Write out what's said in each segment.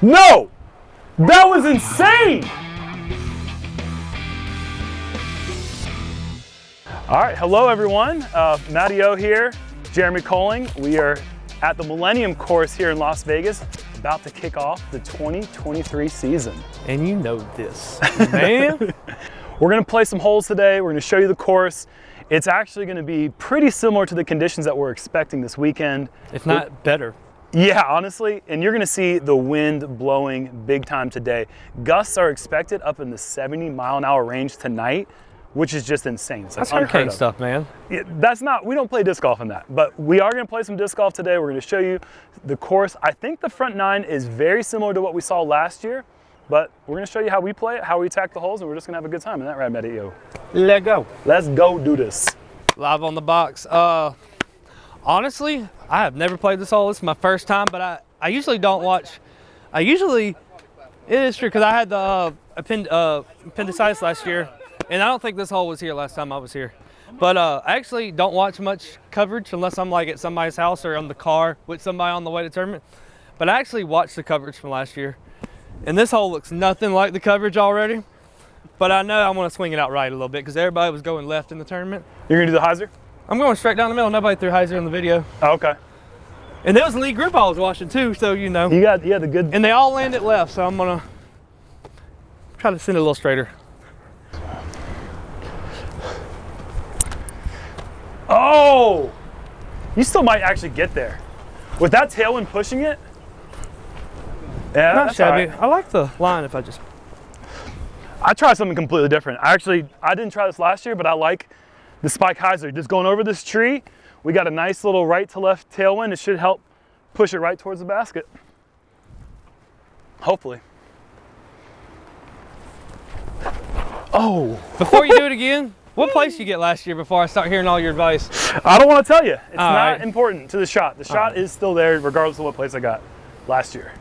No! That was insane! All right, hello everyone. MattyO here, Jeremy Koling. We are at the Millenium course here in Las Vegas, about to kick off the 2023 season. And you know this, man. We're gonna play some holes today. We're gonna show you the course. It's actually gonna be pretty similar to the conditions that we're expecting this weekend. If not better. Yeah, honestly, and you're gonna see the wind blowing big time today. Gusts are expected up in the 70-mile-an-hour range tonight, which is just insane. It's like that's hurricane stuff, man. Yeah, that's not, we don't play disc golf in that, but we are gonna play some disc golf today. We're gonna show you the course. I think the front nine is very similar to what we saw last year, but we're gonna show you how we play it, how we attack the holes, and we're just gonna have a good time. Isn't that right, MattyO? Let go. Let's go do this. Live on the box. Honestly, I have never played this hole. This is my first time, but I usually don't watch. It is true, because I had the appendicitis last year, and I don't think this hole was here last time I was here. But I actually don't watch much coverage unless I'm like at somebody's house or on the car with somebody on the way to tournament. But I actually watched the coverage from last year, and this hole looks nothing like the coverage already. But I know I want to swing it out right a little bit because everybody was going left in the tournament. You're gonna do the hyzer? I'm going straight down the middle. Nobody threw hyzer in the video. Oh, okay. And there was a lead group I was watching too, so you know. You got, yeah, the good. And they all landed left, so I'm gonna try to send it a little straighter. Oh! You still might actually get there. With that tailwind pushing it? Yeah, Not that's shabby. all right. I like the line if I just. I tried something completely different. I didn't try this last year, but I like the spike hyzer. Just going over this tree, we got a nice little right to left tailwind. It should help push it right towards the basket. Hopefully. Oh. Before you do it again, what place you get last year before I start hearing all your advice? I don't want to tell you. It's all not right. important to the shot. The shot is still there regardless of what place I got last year.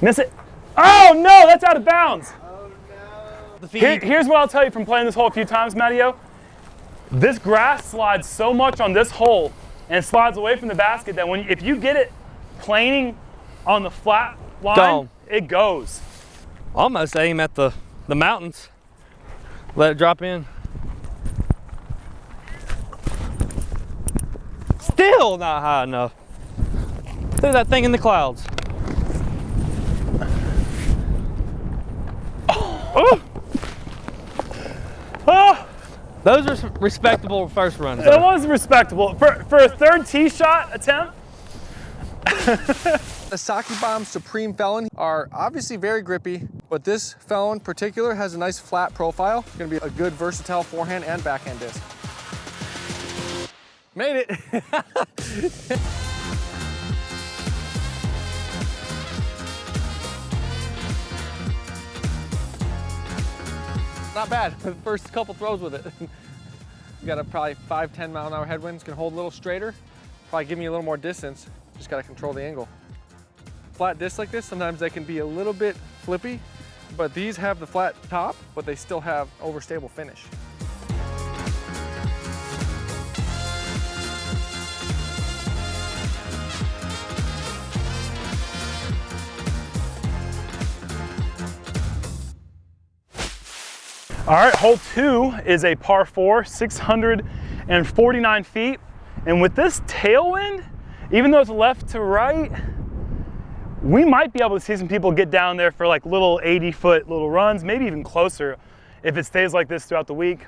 Miss it. Oh no, that's out of bounds. Oh no. Here's what I'll tell you from playing this hole a few times, MattyO. This grass slides so much on this hole and it slides away from the basket that if you get it planing on the flat line, it goes. Almost aim at the mountains. Let it drop in. Still not high enough. Threw that thing in the clouds. Oh. Oh. Those are some respectable first runs. That was respectable. For a third tee shot attempt. The Sake Bomb Supreme Felon are obviously very grippy, but this Felon in particular has a nice flat profile. It's gonna be a good versatile forehand and backhand disc. Made it. Not bad, the first couple throws with it. You got a probably 5-10 mile an hour headwind. It's gonna hold a little straighter, probably give me a little more distance. Just gotta control the angle. Flat discs like this, sometimes they can be a little bit flippy, but these have the flat top, but they still have overstable finish. All right, hole 2 is a par 4, 649 feet. And with this tailwind, even though it's left to right, we might be able to see some people get down there for like little 80-foot little runs, maybe even closer if it stays like this throughout the week.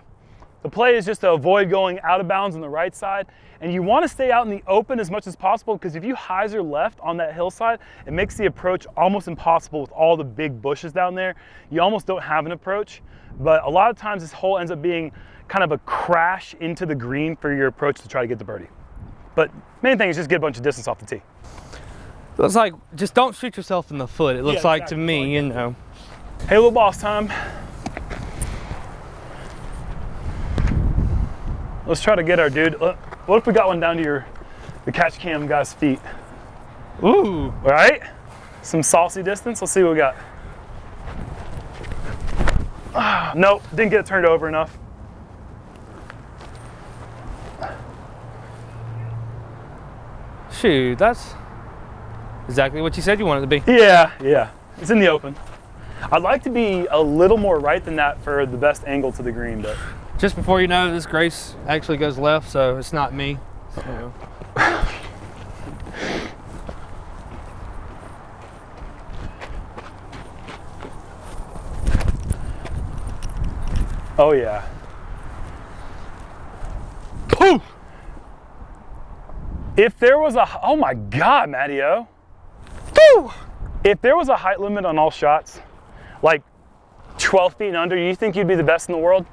The play is just to avoid going out of bounds on the right side, and you want to stay out in the open as much as possible, because if you hyzer left on that hillside, it makes the approach almost impossible with all the big bushes down there. You almost don't have an approach, but a lot of times this hole ends up being kind of a crash into the green for your approach to try to get the birdie. But main thing is just get a bunch of distance off the tee. Looks like just don't shoot yourself in the foot. It looks like exactly. to me, you know. Hey, little boss time. Let's try to get our dude. What if we got one down to the catch cam guy's feet? Ooh. All right, some saucy distance. Let's see what we got. Nope, didn't get it turned over enough. Shoot, that's exactly what you said you wanted to be. Yeah, yeah. It's in the open. I'd like to be a little more right than that for the best angle to the green, but. Just before you know, this Grace actually goes left, so it's not me. So. Oh yeah. Poof! If there was a, oh my God, MattyO. If there was a height limit on all shots, like 12 feet and under, you think you'd be the best in the world?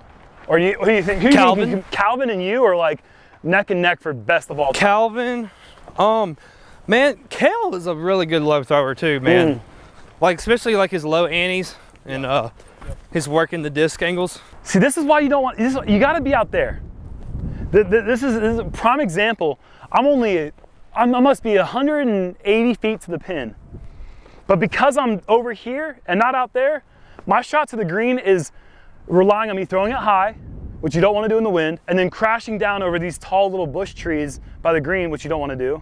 Or you think, Calvin? Calvin and you are like neck and neck for best of all time? Calvin, man, Cal is a really good low thrower too, man. Like, especially like his low antes and his work in the disc angles. See, this is why you don't want, you gotta be out there. This is a prime example. I must be 180 feet to the pin. But because I'm over here and not out there, my shot to the green is relying on me throwing it high, which you don't want to do in the wind, and then crashing down over these tall little bush trees by the green, which you don't want to do.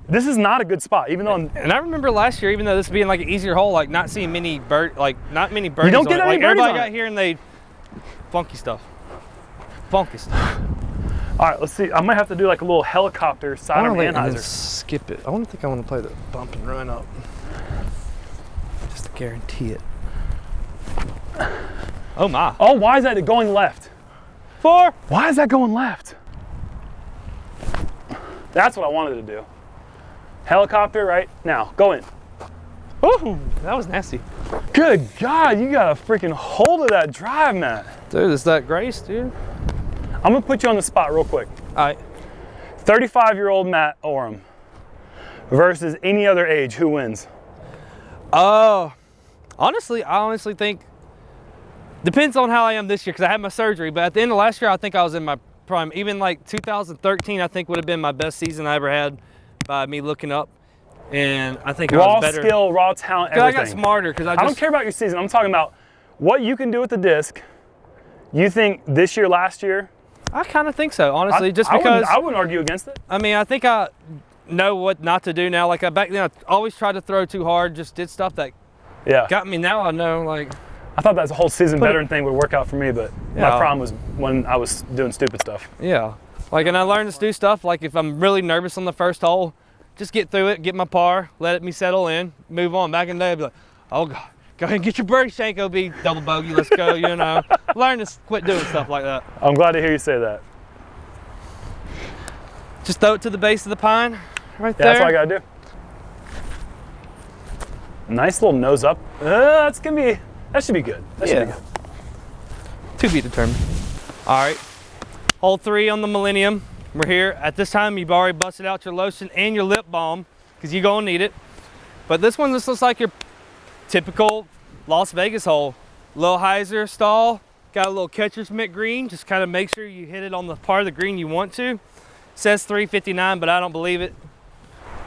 This is not a good spot, even though And I remember last year, even though this being like an easier hole, like not seeing many not many birdies. You don't get on any it. Like birdies everybody on got it. here and they funky stuff. Funky stuff. All right, let's see. I might have to do like a little helicopter sidearm Anheuser. Skip it. I think I want to play the bump and run up. Just to guarantee it. Oh my. Oh, why is that going left? 4. Why is that going left? That's what I wanted to do. Helicopter right now. Go in. Ooh, that was nasty. Good God, you got a freaking hold of that drive, Matt. Dude, it's that Grace, dude. I'm gonna put you on the spot real quick. All right. 35-year-old Matt Orum versus any other age, who wins? Honestly, I honestly think, depends on how I am this year, because I had my surgery, but at the end of last year, I think I was in my prime. Even like 2013, I think would have been my best season I ever had by me looking up. And I think I was better. Raw skill, raw talent, everything. I got smarter because I don't care about your season. I'm talking about what you can do with the disc. You think this year, last year? I kind of think so, honestly, just because. I wouldn't argue against it. I mean, I think I know what not to do now. Like back then, I always tried to throw too hard, just did stuff that got me. Now I know, like. I thought that whole season veteran thing would work out for me, but Yeah. my problem was when I was doing stupid stuff. Yeah, like, and I learned to do stuff like if I'm really nervous on the first hole, just get through it, get my par, let me settle in, move on. Back in the day, I'd be like, oh God, go ahead and get your birdie, Shanko, be double bogey, let's go, you know. Learn to quit doing stuff like that. I'm glad to hear you say that. Just throw it to the base of the pine, right there. That's all I gotta do. Nice little nose up. That should be good. That should be good. To be determined. All right, hole 3 on the Millennium. We're here. At this time, you've already busted out your lotion and your lip balm because you're gonna need it. But this one just looks like your typical Las Vegas hole. Little hyzer stall, got a little catcher's mitt green. Just kind of make sure you hit it on the part of the green you want to. Says 359, but I don't believe it.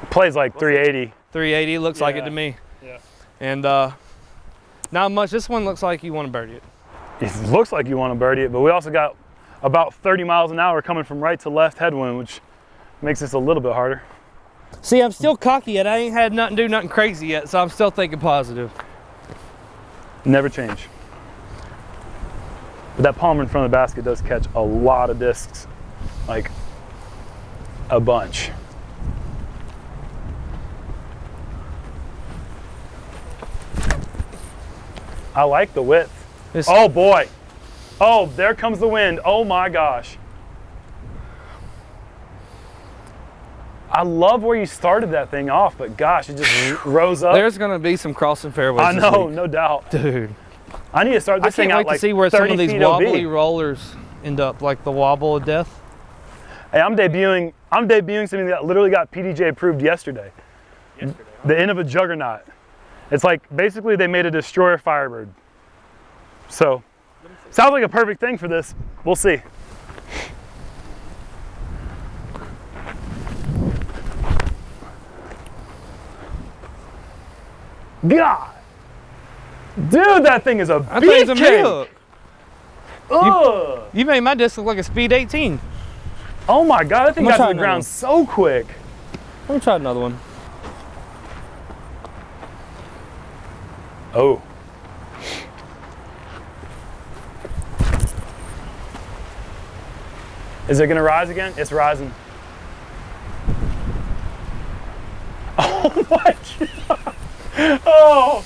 Plays like 380. 380 looks like it to me. Yeah. And not much. This one looks like you want to birdie it. It looks like you want to birdie it, but we also got about 30 miles an hour coming from right to left headwind, which makes this a little bit harder. See, I'm still cocky yet. I ain't had do nothing crazy yet, so I'm still thinking positive. Never change. But that palmer in front of the basket does catch a lot of discs, like a bunch. I like the width. Oh boy. Oh, there comes the wind. Oh my gosh. I love where you started that thing off, but gosh, it just rose up. There's gonna be some crossing fairways. I know, no doubt. Dude. I need to start this thing out like 30 feet to see where some of these OB. wobbly rollers end up, like the wobble of death. Hey, I'm debuting something that literally got PDJ approved yesterday. The end of a juggernaut. It's like basically they made a destroyer Firebird. So, sounds like a perfect thing for this. We'll see. God, dude, that thing is a beefcake. You made my disc look like a speed 18. Oh my God, that thing got to the ground so quick. Let me try another one. Oh. Is it gonna rise again? It's rising. Oh my God. Oh.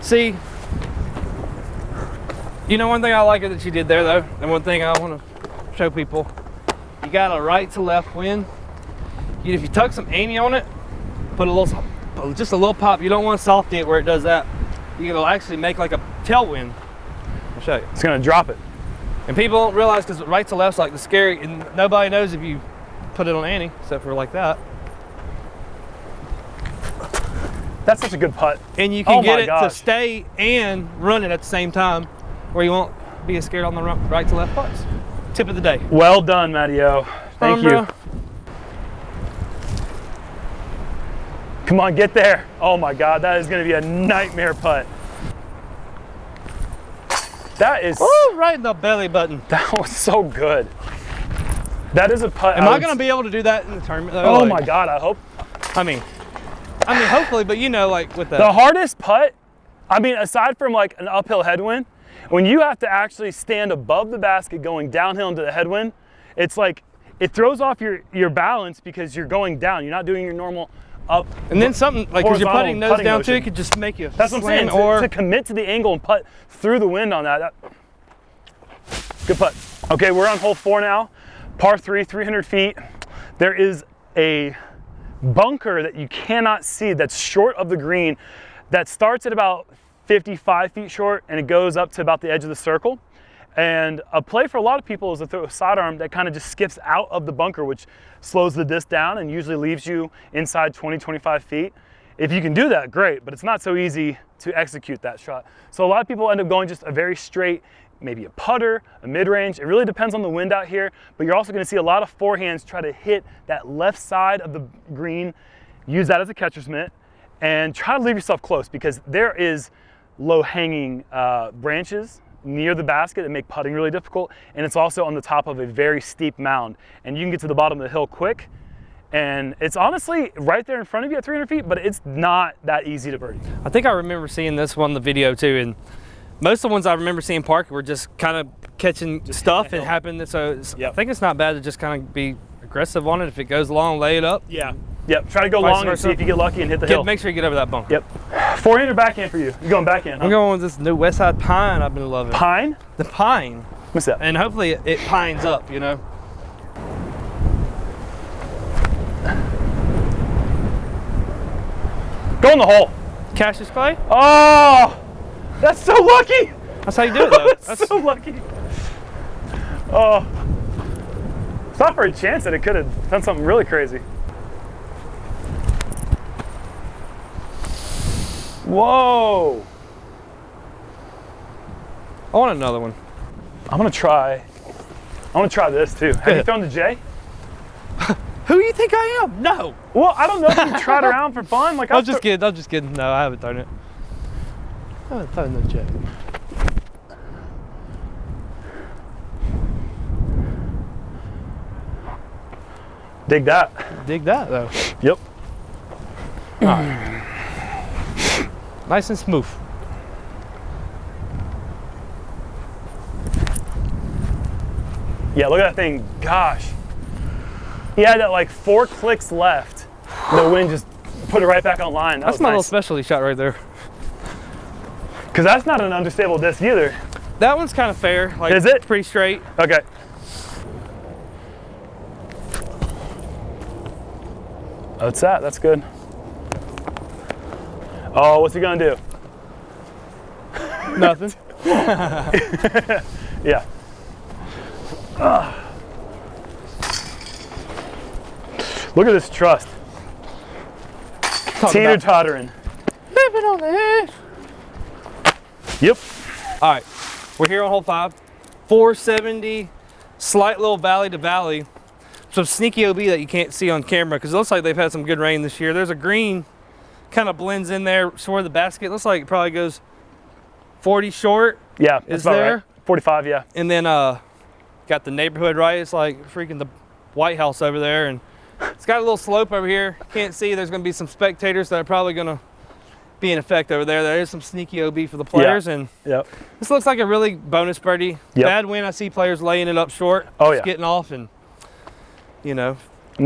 See, you know one thing I like that you did there though, and one thing I want to show people, you got a right to left wind. If you tuck some annie on it, put a little, just a little pop. You don't want to soften it where it does that. You'll actually make like a tailwind. I'll show you. It's gonna drop it. And people don't realize because right to left's like the scary, and nobody knows if you put it on annie, except for like that. That's such a good putt. And you can get it to stay and run it at the same time, where you won't be as scared on the right to left putts. Tip of the day. Well done, MattyO. Thank you. Come on, get there. Oh my God, that is gonna be a nightmare putt. That is... Woo, right in the belly button. That was so good. That is a putt. Am I gonna be able to do that in the tournament though? Oh like, my God, I hope. I mean, hopefully, but you know, like with The hardest putt, I mean, aside from like an uphill headwind, when you have to actually stand above the basket going downhill into the headwind, it's like, it throws off your balance because you're going down. You're not doing your normal up. And then something, like because you're putting nose down too, it could just make you That's what I'm saying, to commit to the angle and putt through the wind on that. Good putt. Okay, we're on hole 4 now. Par 3, 300 feet. There is a bunker that you cannot see that's short of the green that starts at about 55 feet short and it goes up to about the edge of the circle. And a play for a lot of people is to throw a sidearm that kind of just skips out of the bunker, which slows the disc down and usually leaves you inside 20, 25 feet. If you can do that, great, but it's not so easy to execute that shot. So a lot of people end up going just a very straight, maybe a putter, a mid-range. It really depends on the wind out here, but you're also gonna see a lot of forehands try to hit that left side of the green, use that as a catcher's mitt, and try to leave yourself close because there is low-hanging branches near the basket that make putting really difficult, and it's also on the top of a very steep mound, and you can get to the bottom of the hill quick, and it's honestly right there in front of you at 300 feet, but it's not that easy to birdie. I think I remember seeing this one in the video too, and most of the ones I remember seeing Parker were just kind of catching stuff and happened. So I think it's not bad to just kind of be aggressive on it. If it goes long, lay it up. Yeah. Yep. Try to go long and see if you get lucky and hit the hill. Make sure you get over that bump. Yep. Forehand or backhand for you? You're going backhand, huh? I'm going with this new Westside Pine I've been loving. Pine? The pine. What's that? And hopefully it pines up, you know. Go in the hole. Cassius Clay? Oh! That's so lucky! That's how you do it though. That's so lucky. Oh. It's not for a chance that it could have done something really crazy. Whoa! I want another one. I want to try this too. Have you thrown the J? Who do you think I am? No. Well, I don't know if you tried around for fun. Like I'm just kidding. No, I haven't thrown it. I haven't thrown the J. Dig that. Dig that though. Yep. All right. Nice and smooth. Yeah, look at that thing. Gosh. He had that like 4 clicks left. The wind just put it right back on line. That's my little specialty shot right there. Because that's not an understable disc either. That one's kind of fair. Like, is it? Pretty straight. Okay. That's that. That's good. Oh, what's he gonna do? Nothing. Yeah. Look at this trust. Teeter-tottering. Living on the edge. Yep. All right, we're here on hole 5. 470, slight little valley to valley. Some sneaky OB that you can't see on camera because it looks like they've had some good rain this year. There's a green, kind of blends in there toward the basket. Looks like it probably goes 40 short. Yeah, that's about right. 45, yeah. And then got the neighborhood right. It's like freaking the White House over there, and it's got a little slope over here. Can't see. There's going to be some spectators that are probably going to be in effect over there. There is some sneaky OB for the players, and this looks like a really bonus birdie. Bad wind. I see players laying it up short, just getting off, and you know,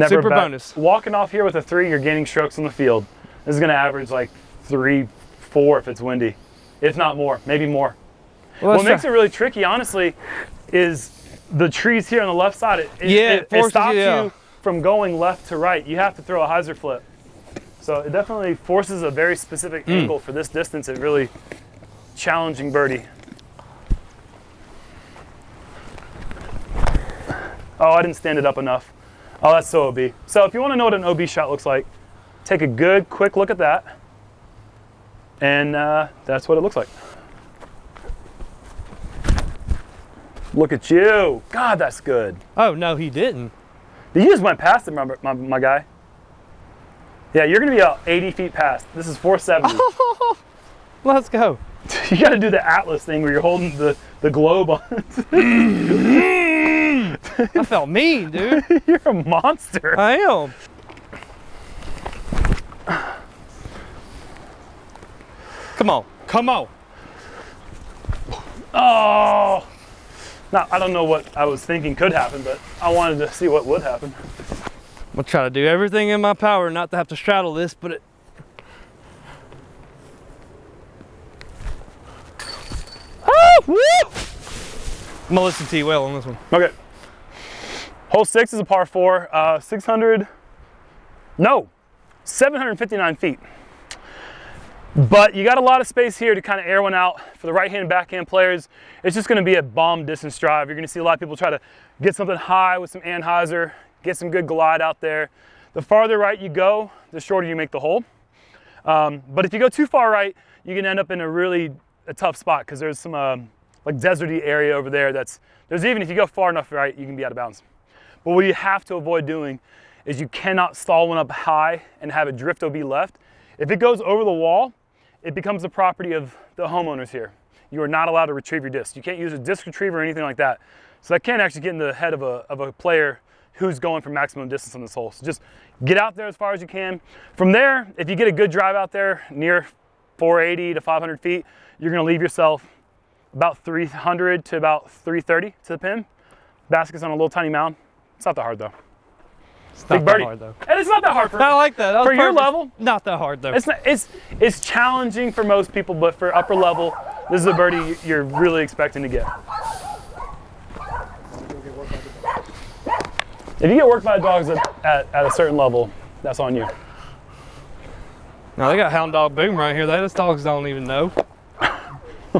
super bonus. Walking off here with a 3, you're gaining strokes on the field. This is going to average like 3, 4 if it's windy, if not more, maybe more. Well, what makes it really tricky, honestly, is the trees here on the left side. It stops you from going left to right. You have to throw a hyzer flip. So it definitely forces a very specific angle for this distance. It's really challenging birdie. Oh, I didn't stand it up enough. Oh, that's so OB. So if you want to know what an OB shot looks like, take a good, quick look at that. And that's what it looks like. Look at you. God, that's good. Oh, no, he didn't. You just went past it, my guy. Yeah, you're going to be about 80 feet past. This is 470. Oh, let's go. You got to do the Atlas thing where you're holding the globe on. I felt mean, dude. You're a monster. I am. Come on. Come on. Oh. Now, I don't know what I was thinking could happen, but I wanted to see what would happen. I'm gonna try to do everything in my power not to have to straddle this, but it... Oh, woo! I'm gonna listen to you well on this one. Okay. Hole 6 is a par 4, 759 feet. But you got a lot of space here to kind of air one out. For the right-hand and backhand players, it's just gonna be a bomb distance drive. You're gonna see a lot of people try to get something high with some anhyzer, get some good glide out there. The farther right you go, the shorter you make the hole. But if you go too far right, you can end up in a tough spot because there's some like deserty area over there even if you go far enough right, you can be out of bounds. But what you have to avoid doing is you cannot stall one up high and have a drift OB left. If it goes over the wall, it becomes the property of the homeowners here. You are not allowed to retrieve your disc. You can't use a disc retriever or anything like that. So that can actually get in the head of a player who's going for maximum distance on this hole. So just get out there as far as you can. From there, if you get a good drive out there near 480 to 500 feet, you're gonna leave yourself about 300 to about 330 to the pin. Basket's on a little tiny mound. It's not that hard though. It's not that hard though. And it's not that hard for I like that. For your level. Not that hard though. It's challenging for most people, but for upper level, this is a birdie you're really expecting to get. If you get worked by dogs at a certain level, that's on you. No, they got Hound Dog Boom right here. Those dogs don't even know.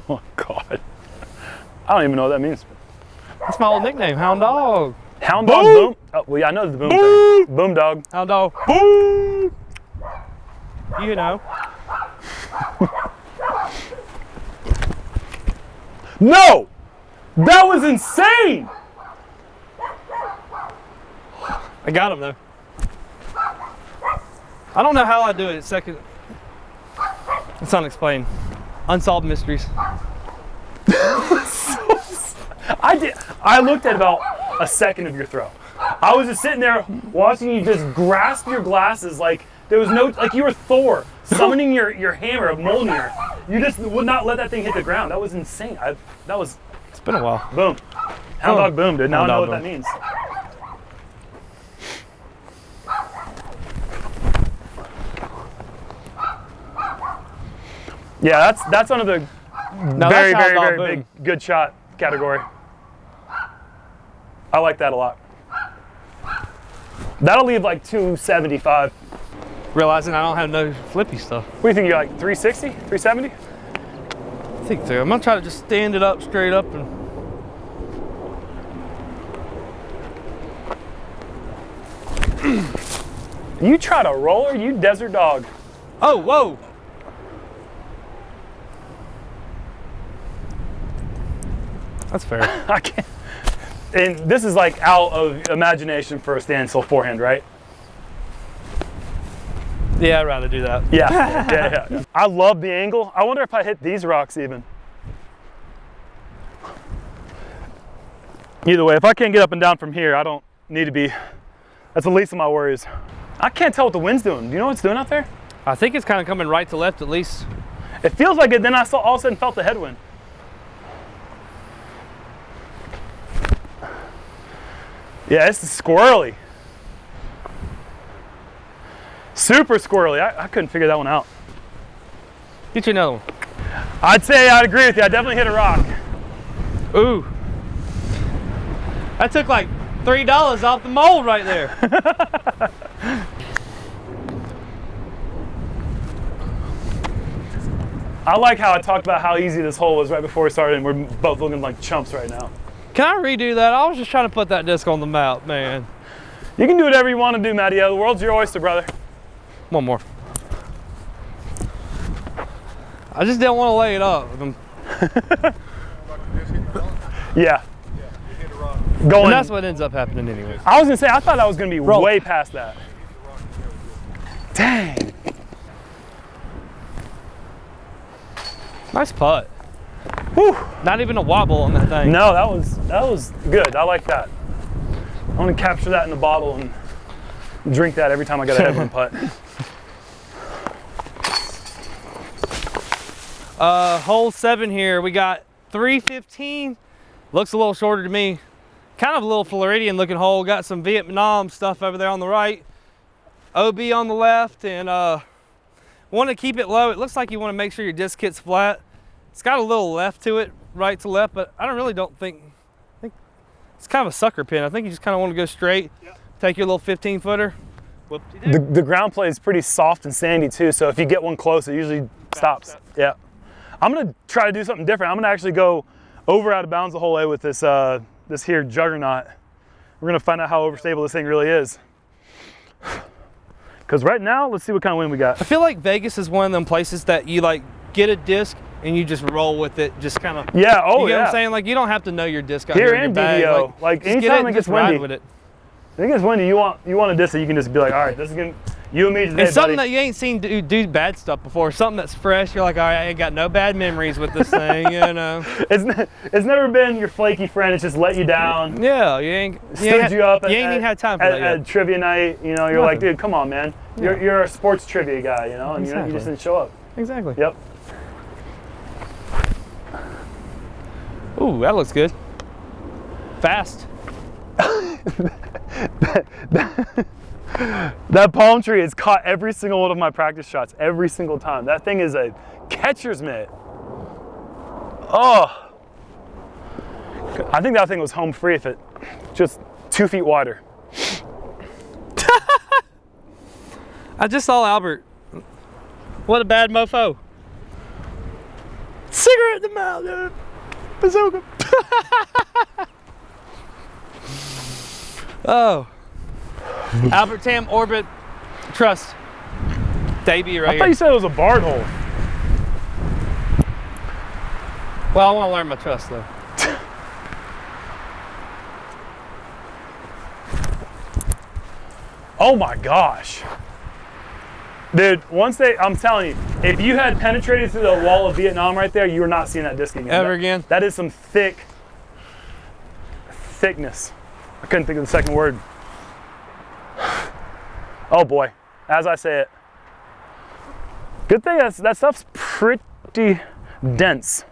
Oh God. I don't even know what that means. That's my old nickname, Hound Dog. Hound Dog Boom? Oh, well, yeah, I know the boom thing. Boom Dog. Hound Dog Boom! You know. No! That was insane! I got him though. I don't know how I do it at second. It's unexplained. Unsolved mysteries. I looked at about a second of your throw. I was just sitting there watching you just grasp your glasses like there was no, like you were Thor summoning your hammer of Mjolnir. You just would not let that thing hit the ground. That was insane. It's been a while. Boom. Hound Dog Boom, dude. Now I know what that means. Yeah, that's one of the very big good shot category. I like that a lot. That'll leave like 275. Realizing I don't have no flippy stuff. What do you think, you're like 360, 370? I think so. I'm gonna try to just stand it up straight up and You try to roller, you desert dog. oh, whoa. That's fair. I can't. And this is like out of imagination for a standstill forehand, right? Yeah, I'd rather do that. Yeah. I love the angle. I wonder if I hit these rocks even. Either way, if I can't get up and down from here, I don't need to be, that's the least of my worries. I can't tell what the wind's doing. Do you know what it's doing out there? I think it's kind of coming right to left at least. It feels like it, then I saw, all of a sudden felt the headwind. Yeah, it's squirrely. Super squirrely. I couldn't figure that one out. Get you another one. I'd say I'd agree with you. I definitely hit a rock. Ooh. That took like $3 off the mold right there. I like how I talked about how easy this hole was right before we started, and we're both looking like chumps right now. Can I redo that? I was just trying to put that disc on the map, man. You can do whatever you want to do, MattyO. The world's your oyster, brother. One more. I just didn't want to lay it up. Yeah. And that's what ends up happening anyway. I was gonna say, I thought I was gonna be way past that. Dang. Nice putt. Whew. Not even a wobble on that thing. No, that was good. I like that. I want to capture that in a bottle and drink that every time I got a headwind putt. Hole 7 here. We got 315. Looks a little shorter to me. Kind of a little Floridian looking hole. Got some Vietnam stuff over there on the right. OB on the left, and want to keep it low. It looks like you want to make sure your disc hits flat. It's got a little left to it, right to left, but I don't think it's kind of a sucker pin. I think you just kind of want to go straight. Yep. Take your little 15-footer. The ground play is pretty soft and sandy too, so if you get one close, it usually stops. Yeah. I'm gonna try to do something different. I'm gonna actually go over out of bounds the whole way with this this here juggernaut. We're gonna find out how overstable this thing really is. Because right now, let's see what kind of wind we got. I feel like Vegas is one of them places that you like get a disc and you just roll with it, just kind of. Yeah, oh you get yeah. what I'm saying? Like you don't have to know your disc out here in your and bag. DDO. Like anytime it gets windy, with it. I think it's windy. You want a disc that you can just be like, all right, this is gonna, you and me today, It's something buddy. that you ain't seen do bad stuff before. Something that's fresh. You're like, all right, I ain't got no bad memories with this thing, you know. It's never been your flaky friend. It's just let you down. Yeah, you ain't stood you up. You ain't even had time for that yet. At trivia night, you know, you're like, dude, come on, man. Yeah. You're a sports trivia guy, you know, and Exactly. you just didn't show up. Exactly. Yep. Ooh, that looks good. Fast. That palm tree has caught every single one of my practice shots, every single time. That thing is a catcher's mitt. Oh. I think that thing was home free if it just 2 feet wider. I just saw Albert. What a bad mofo. Cigarette in the mouth, dude. Bazooka. Oh. Albert Tam Orbit Trust. Debut right I thought here. you said it was a barred hole. Well, I want to learn my trust though. Oh my gosh. Dude, I'm telling you, if you had penetrated through the wall of Vietnam right there, you were not seeing that disc again. Ever again? That is some thickness. I couldn't think of the second word. Oh boy, as I say it. Good thing that stuff's pretty dense.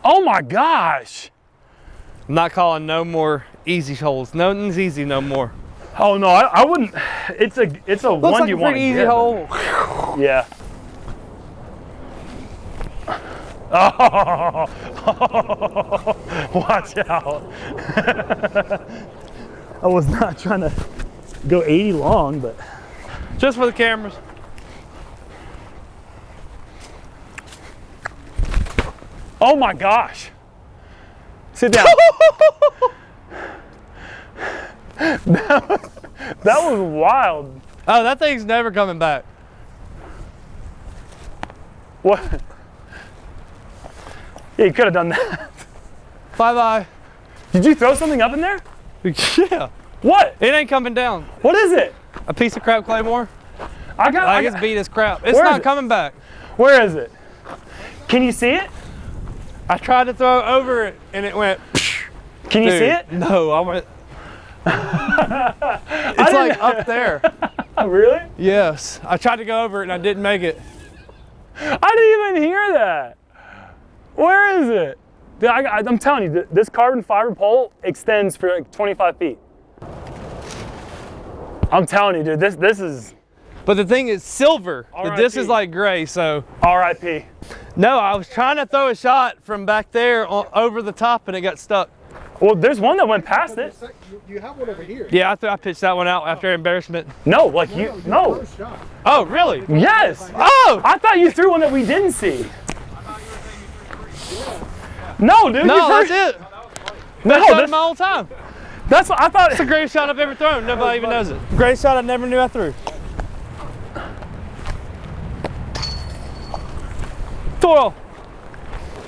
Oh my gosh. I'm not calling no more easy holes. Nothing's easy no more. Oh no, I wouldn't. It's a Looks one like you a want pretty to easy get. hole. Yeah. Oh, watch out. I was not trying to go 80 long, but. Just for the cameras. Oh my gosh. Sit down. that was wild. Oh, that thing's never coming back. What? Yeah, you could have done that. Bye-bye. Did you throw something up in there? Yeah. What? It ain't coming down. What is it? A piece of crap claymore. I It's beat as crap. It's Where is not it? coming back. Where is it? Can you see it? I tried to throw over it and it went. Can you see it? No, I went. It's like up there. Really? Yes. I tried to go over it and I didn't make it. I didn't even hear that. Where is it? Dude, I'm telling you, this carbon fiber pole extends for like 25 feet. I'm telling you, dude, this is But the thing is silver. The disc is like gray, so. RIP. No, I was trying to throw a shot from back there over the top and it got stuck. Well, there's one that went past it. You have one over here. Yeah, I pitched that one out after embarrassment. No, like no. Oh, really? Yes. Oh! I thought you threw one that we didn't see. No, dude. No, that's it. No, That's shot my whole time. That's what I thought. It's the greatest shot I've ever thrown. Nobody even knows it. Greatest shot I never knew I threw. Doyle,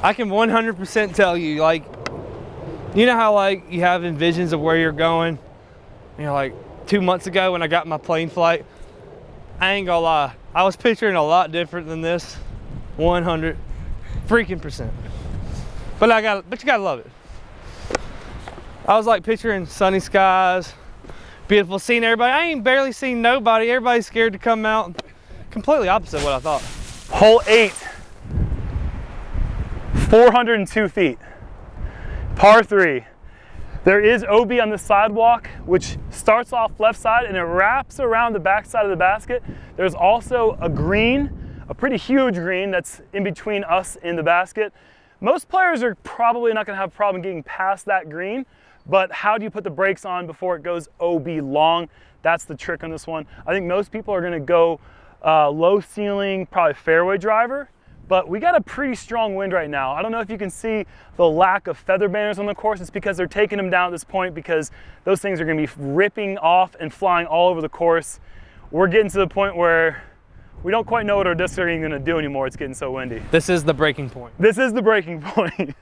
I can 100% tell you, like, you know how like you have visions of where you're going? You know, like 2 months ago when I got my plane flight, I ain't gonna lie, I was picturing a lot different than this, 100 freaking %. But you gotta love it. I was like picturing sunny skies, beautiful seeing everybody. I ain't barely seen nobody. Everybody's scared to come out. Completely opposite of what I thought. Hole 8, 402 feet, par 3. There is OB on the sidewalk, which starts off left side and it wraps around the back side of the basket. There's also a green, a pretty huge green that's in between us and the basket. Most players are probably not gonna have a problem getting past that green, but how do you put the brakes on before it goes OB long? That's the trick on this one. I think most people are gonna go low ceiling, probably fairway driver, but we got a pretty strong wind right now. I don't know if you can see the lack of feather banners on the course. It's because they're taking them down at this point because those things are gonna be ripping off and flying all over the course. We're getting to the point where we don't quite know what our discs are even gonna do anymore. It's getting so windy. This is the breaking point. This is the breaking point.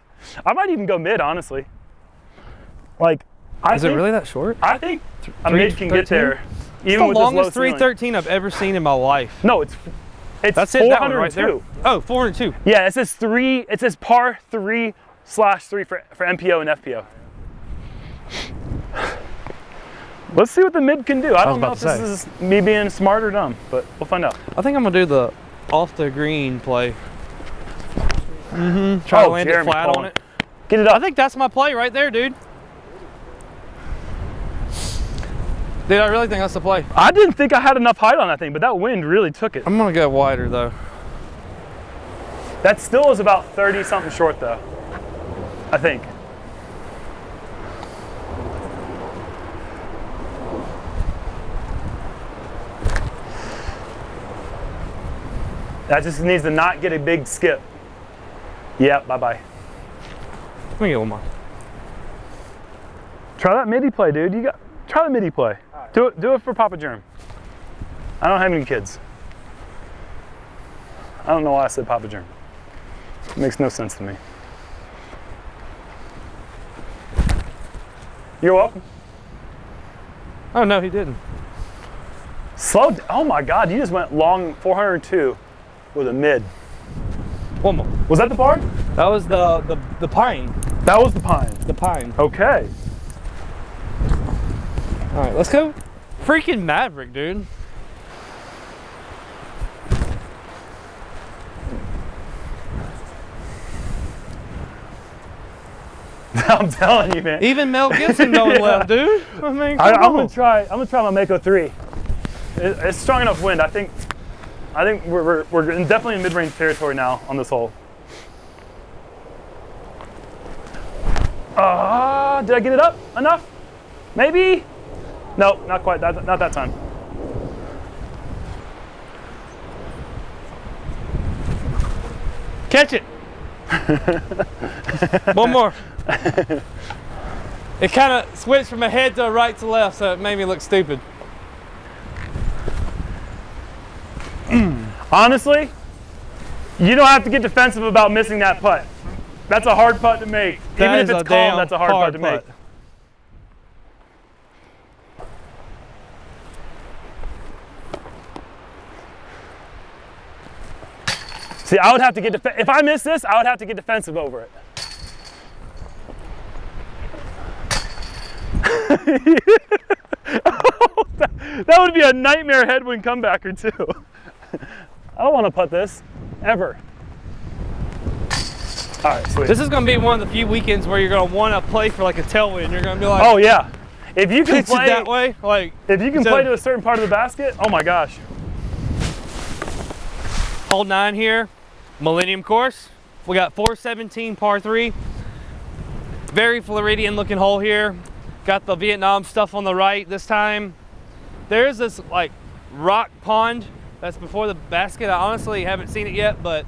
I might even go mid, honestly. Like, Is it really that short? I think a mid can get there. It's Even the with longest this low ceiling. 313 I've ever seen in my life. No, it's That's it, that one 402. right there. Oh, 402. Yeah, it says par 3/3 for MPO and FPO. Let's see what the mid can do. I don't know if this is me being smart or dumb, but we'll find out. I think I'm gonna do the off the green play. Try to land it flat on it. Get it up. I think that's my play right there, dude. Dude, I really think that's the play. I didn't think I had enough height on that thing, but that wind really took it. I'm gonna go wider though. That still is about 30 something short though, I think. That just needs to not get a big skip. Yep, bye-bye. Let me get one more. Try that midi play, dude. Try the midi play. Do it for Papa Jerm. I don't have any kids. I don't know why I said Papa Jerm. It makes no sense to me. You're welcome. Oh no, he didn't. Oh my God, you just went long 402 with a mid. One more. Was that the par? That was the pine. That was the pine. The pine. Okay. All right, let's go. Freaking Maverick, dude. I'm telling you, man. Even Mel Gibson going left, dude. I mean, I'm gonna try my Mako 3. It's strong enough wind. I think we're definitely in mid-range territory now on this hole. Did I get it up enough? Maybe? No, not quite. Not that time. Catch it. One more. It kind of switched from a head to a right to left, so it made me look stupid. Honestly, you don't have to get defensive about missing that putt. That's a hard putt to make. Even if it's calm, that's a hard putt to make. See, I would have to get, if I miss this, I would have to get defensive over it. Oh, that would be a nightmare headwind comeback or two. I don't want to putt this, ever. All right, sweet. This is going to be one of the few weekends where you're going to want to play for like a tailwind. You're going to be like, oh yeah. If you can pitch play it that way, like if you can play to a certain part of the basket, oh my gosh. Hole 9 here, Millenium course. We got 417 par 3. Very Floridian looking hole here. Got the Vietnam stuff on the right this time. There's this like rock pond that's before the basket. I honestly haven't seen it yet, but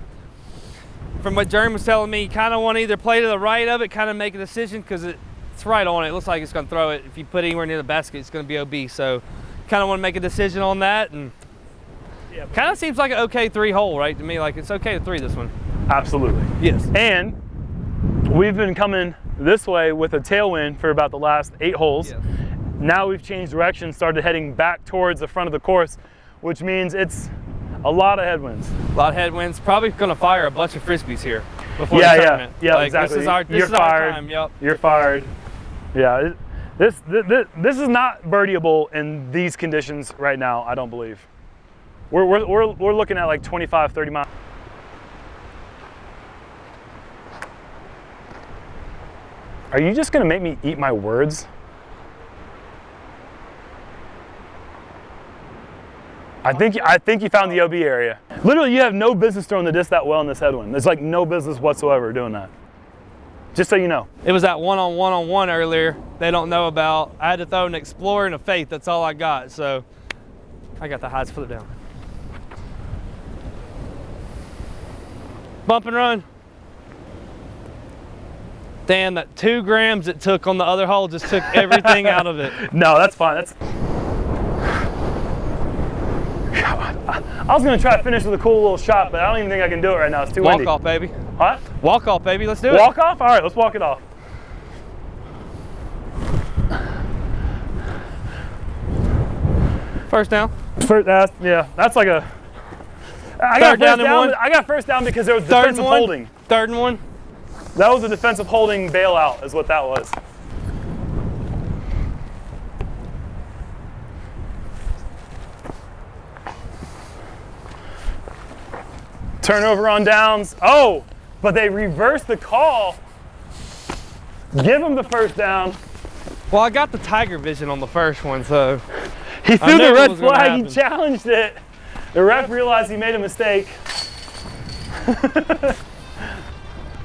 from what Jerm was telling me, you kind of want to either play to the right of it, kind of make a decision, because it's right on it. It looks like it's going to throw it. If you put it anywhere near the basket, it's going to be OB. So kind of want to make a decision on that. And yeah, kind of seems like an okay 3 hole, right? To me, like it's okay to 3 this one. Absolutely. Yes. And we've been coming this way with a tailwind for about the last 8 holes. Yes. Now we've changed direction, started heading back towards the front of the course, which means it's a lot of headwinds. A lot of headwinds. Probably going to fire a bunch of frisbees here before the tournament. Yeah, like, exactly. This is our time. Yep. You're fired. Yeah, this is not birdieable in these conditions right now, I don't believe. We're looking at like 25, 30 miles. Are you just gonna make me eat my words? I think you found the OB area. Literally, you have no business throwing the disc that well in this headwind. There's like no business whatsoever doing that. Just so you know. It was that one-on-one earlier they don't know about. I had to throw an Explorer and a Faith. That's all I got. So I got the highs further down. Bump and run. Damn, that 2 grams it took on the other hole just took everything out of it. No, that's fine. That's. God. I was gonna try to finish with a cool little shot, but I don't even think I can do it right now. It's too windy. Walk off, baby. What? Walk off, baby. Let's do it. Walk off? All right, let's walk it off. First down. Yeah, that's like a. I got first down because there was defensive holding. 3rd and 1. That was a defensive holding bailout, is what that was. Turnover on downs. Oh, but they reversed the call. Give him the first down. Well, I got the tiger vision on the first one, so. He threw the red flag, he challenged it. The ref realized he made a mistake.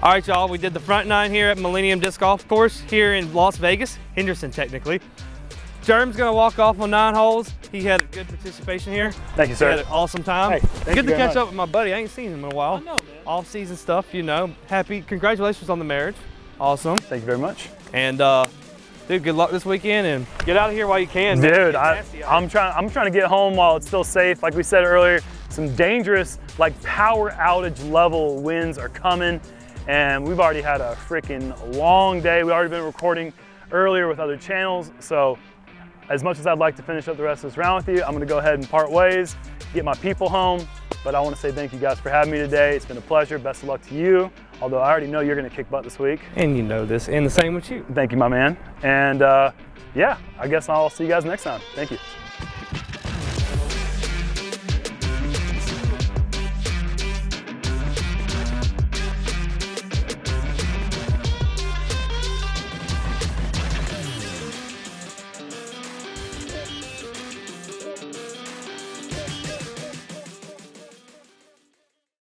All right, y'all, we did the front 9 here at Millenium Disc Golf Course here in Las Vegas, Henderson technically. Jerm's gonna walk off on 9 holes. He had a good participation here. Thank you, sir. He had an awesome time. Hey, good to catch up with my buddy. I ain't seen him in a while. I know, man. Off-season stuff, you know. Happy, congratulations on the marriage. Awesome. Thank you very much. And dude, good luck this weekend and get out of here while you can. Dude, I'm trying to get home while it's still safe. Like we said earlier, some dangerous, like power outage level winds are coming. And we've already had a freaking long day. We've already been recording earlier with other channels. So as much as I'd like to finish up the rest of this round with you, I'm gonna go ahead and part ways, get my people home. But I wanna say thank you guys for having me today. It's been a pleasure. Best of luck to you. Although I already know you're gonna kick butt this week. And you know this, and the same with you. Thank you, my man. And yeah, I guess I'll see you guys next time. Thank you.